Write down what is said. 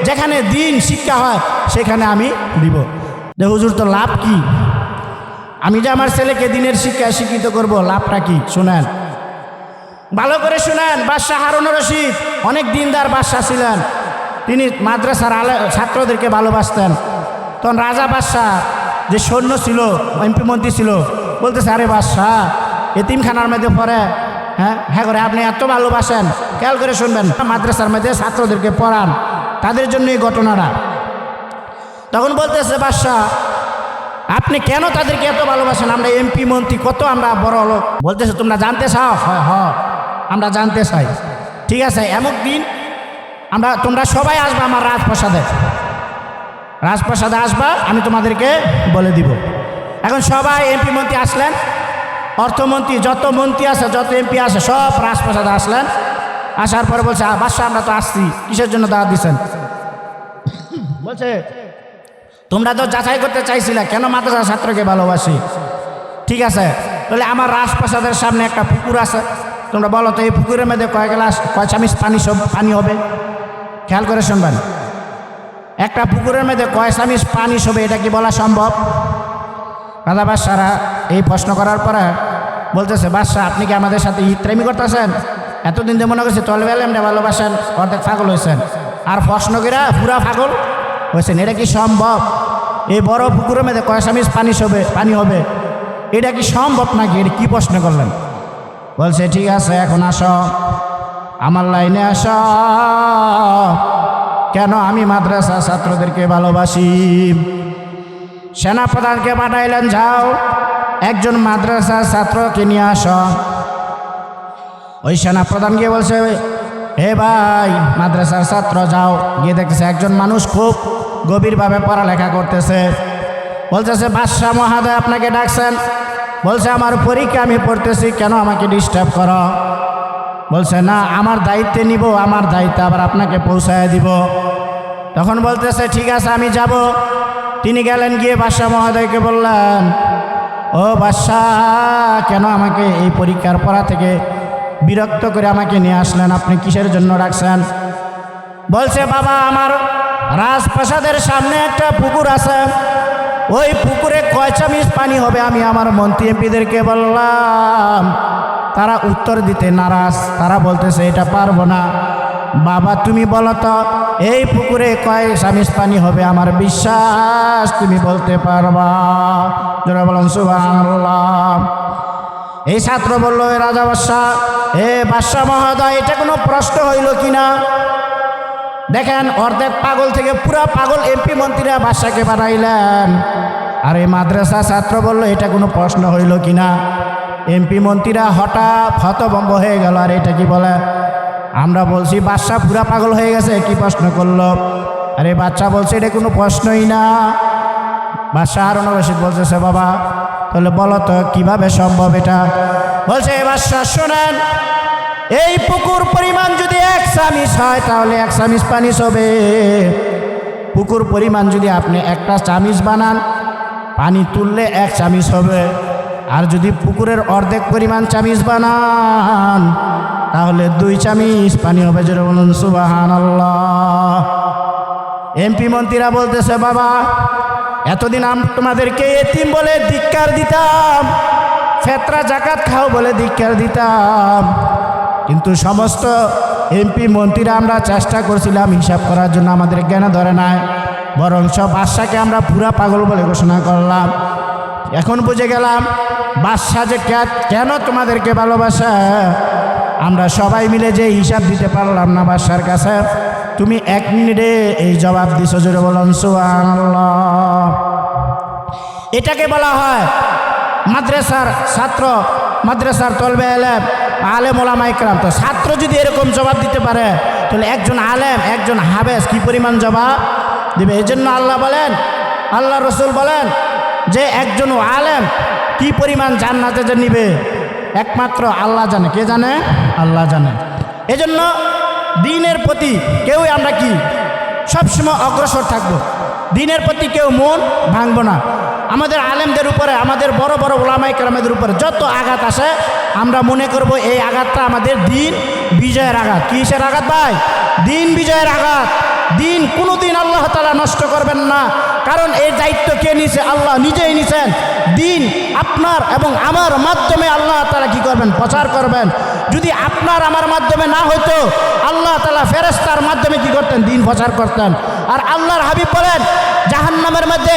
যেখানে দিন শিক্ষা হয় সেখানে আমি দিব। যে হুজুর তো লাভ কি? আমি যে আমার ছেলেকে দিনের শিক্ষায় শিক্ষিত করব, লাভটা কি? শুনেন, ভালো করে শুনেন। বাদশাহ হারুন রশিদ অনেক দিনদার বাদশাহ ছিলেন। তিনি মাদ্রাসার ছাত্রদেরকে ভালোবাসতেন। তখন রাজা বাদশাহ যে সৈন্য ছিল, এমপি মন্ত্রী ছিল, বলতেছে, আরে বাদশাহ এতিমখানার মধ্যে পড়ে, হ্যাঁ করে আপনি এত ভালোবাসেন, খেয়াল করে শুনবেন, মাদ্রাসার মধ্যে ছাত্রদেরকে পড়ান, তাদের জন্য এই ঘটনাটা। তখন বলতেছে বাদশাহ, আপনি কেন তাদেরকে এত ভালোবাসেন? আমরা এমপি মন্ত্রী, কত আমরা বড় লোক। বলতেছে, তোমরা জানতে চাও? হ্যাঁ আমরা জানতে চাই। ঠিক আছে, এমন দিন তোমরা সবাই আসবা আমার রাজপ্রাসাদে আসবা, আমি তোমাদেরকে বলে দিব। এখন সবাই এমপি মন্ত্রী আসলেন, অর্থমন্ত্রী, যত মন্ত্রী আছে, যত এমপি আছে, সব রাজপ্রাসাদে আসলেন। আসার পরে বলছে, বাদশাহ আমরা তো আসছি, কিসের জন্য দাওয়াত দিচ্ছেন? বলছে, তোমরা তো যাচাই করতে চাইছিলে কেন মাদ্রাসা ছাত্রকে ভালোবাসি। ঠিক আছে, তাহলে আমার রাজপ্রাসাদের সামনে একটা পুকুর আছে, তোমরা বলো তো এই পুকুরের মধ্যে কয় চামিচ পানি হবে? খেয়াল করে শুনবেন, একটা পুকুরের মধ্যে কয় চামিচ পানি হবে, এটা কি বলা সম্ভব? রাজা বাদশাহরা এই প্রশ্ন করার পরে বলতেছে, বাদশাহ আপনি কি আমাদের সাথে ইত্রামি করতেছেন? এতদিন যে মনে করছে তলবে আলেমরা ভালোবাসেন, অর্ধেক পাগল হয়েছেন, আর প্রশ্নকেরা পুরা পাগল হয়েছেন, এটা কি সম্ভব? এই বড় পুকুরের মধ্যে কয় চামিচ পানি হবে, এটা কি সম্ভব নাকি? এটা কি প্রশ্ন করলেন? বলছে, ঠিক আছে, এখন আসো আমার লাইনে আসো, কেন আমি মাদ্রাসা ছাত্রদেরকে ভালোবাসি। সেনাপ্রধানকে পাঠাইলেন, যাও একজন মাদ্রাসা ছাত্রকে নিয়ে আসো। ওই সেনাপ্রধান গিয়ে বলছে, হে ভাই মাদ্রাসার ছাত্র, যাও গিয়ে দেখতেছে একজন মানুষ খুব গভীরভাবে পড়ালেখা করতেছে। বলতেছে, বাদশাহ মহাদয় আপনাকে ডাকছেন। বলছে, আমার পরীক্ষা, আমি পড়তেছি, কেন আমাকে ডিস্টার্ব করো? বলছে, না আমার দায়িত্বে নিব, আমার দায়িত্ব আবার আপনাকে পৌঁছায় দিব। তখন বলতেছে, ঠিক আছে আমি যাব। তিনি গেলেন, গিয়ে বাদশাহ মহোদয়কে বললেন, ও বাদশাহ, কেন আমাকে এই পরীক্ষার পড়া থেকে বিরক্ত করে আমাকে নিয়ে আসলেন? আপনি কিসের জন্য রাখছেন? বলছে, বাবা আমার রাজপ্রাসাদের সামনে একটা পুকুর আছে, ওই পুকুরে কয় চামিচ পানি হবে? আমি আমার মন্ত্রী এমপিদেরকে বললাম, তারা উত্তর দিতে নারাজ, তারা বলতেছে এটা পারবো না। বাবা তুমি বলো তো এই পুকুরে কয় চামিচ পানি হবে? আমার বিশ্বাস তুমি বলতে পারবা। যারা বলেন সুবহানাল্লাহ। এই ছাত্র বলল, রাজা বাদশাহ, বাদশাহ মহোদয়, এটা কোনো প্রশ্ন হইল কিনা? দেখেন, অর্ধেক পাগল থেকে পুরা পাগল এমপি মন্ত্রীরা বাদশাকে বানাইলেন, আর এই মাদ্রাসা ছাত্র বলল এটা কোনো প্রশ্ন হইল কিনা? এমপি মন্ত্রীরা হঠাৎ হতভম্ব হয়ে গেল, আর এটা কি বলে? আমরা বলছি বাদশাহ পুরা পাগল হয়ে গেছে, কি প্রশ্ন করলো? আরে বাচ্চা বলছে এটা কোনো প্রশ্নই না। বাদশাহ হারুন রশিদ বলতেছে, বাবা তাহলে বলো তো কিভাবে সম্ভব এটা? বলছে, বাদশাহ শোনেন, এই পুকুর পরিমাণ যদি 1 চামিচ হয় তাহলে 1 চামিচ পানি হবে। পুকুর পরিমাণ যদি আপনি 1টা চামিচ বানান, পানি তুললে 1 চামিচ হবে। আর যদি পুকুরের অর্ধেক পরিমাণ চামিচ বানান তাহলে 2 চামিচ পানি হবে। জোরে বলুন সুবহানাল্লাহ। এমপি মন্ত্রীরা বলতেছে, বাবা এতদিন তোমাদেরকে এতিম বলে ধিক্কার দিতাম, ফেতরা জাকাত খাও বলে ধিক্কার দিতাম, কিন্তু সমস্ত এমপি মন্ত্রীরা আমরা চেষ্টা করছিলাম হিসাব করার জন্য, আমাদের জ্ঞানে ধরে নাই, বরং সব বাদশাকে আমরা পুরা পাগল বলে ঘোষণা করলাম। এখন বুঝে গেলাম বাদশা যে কেন তোমাদেরকে ভালোবাসা। আমরা সবাই মিলে যে হিসাব দিতে পারলাম না বাদশার কাছে, তুমি 1 মিনিটে এই জবাব দিছো। জোরে বলুন সুবহানাল্লাহ। এটাকে বলা হয় মাদ্রাসার ছাত্র, মাদ্রাসার তলবে আলেম ওলামা ইকরাম। তো ছাত্র যদি এরকম জবাব দিতে পারে তাহলে একজন আলেম, একজন হাফেজ কি পরিমাণ জবাব দেবে। এই জন্য আল্লাহ বলেন, আল্লাহ রসুল বলেন যে একজন আলেম কি পরিমাণ জান্নাতে যে নিবে একমাত্র আল্লাহ জানে। কে জানে? আল্লাহ জানে। এজন্য দ্বীনের প্রতি কেউ আমরা কি সবসময় অগ্রসর থাকব, দ্বীনের প্রতি কেউ মন ভাঙব না। আমাদের আলেমদের উপরে, আমাদের বড় বড় ওলামায়ে কেরামদের উপরে যত আঘাত আসে আমরা মনে করব এই আঘাতটা আমাদের দ্বীন বিজয়ের আঘাত। কিসের আঘাত ভাই? দ্বীন বিজয়ের আঘাত। দিন কোনোদিন আল্লাহ তাআলা নষ্ট করবেন না, কারণ এই দায়িত্ব কে নিছে? আল্লাহ নিজেই নিছেন। দিন আপনার এবং আমার মাধ্যমে আল্লাহ তাআলা কি করবেন? প্রচার করবেন। যদি আপনার আমার মাধ্যমে না হইতো, আল্লাহ তাআলা ফেরেশতার মাধ্যমে কি করতেন? দিন প্রচার করতেন। আর আল্লাহর হাবিব বলেন, জাহান্নামের মধ্যে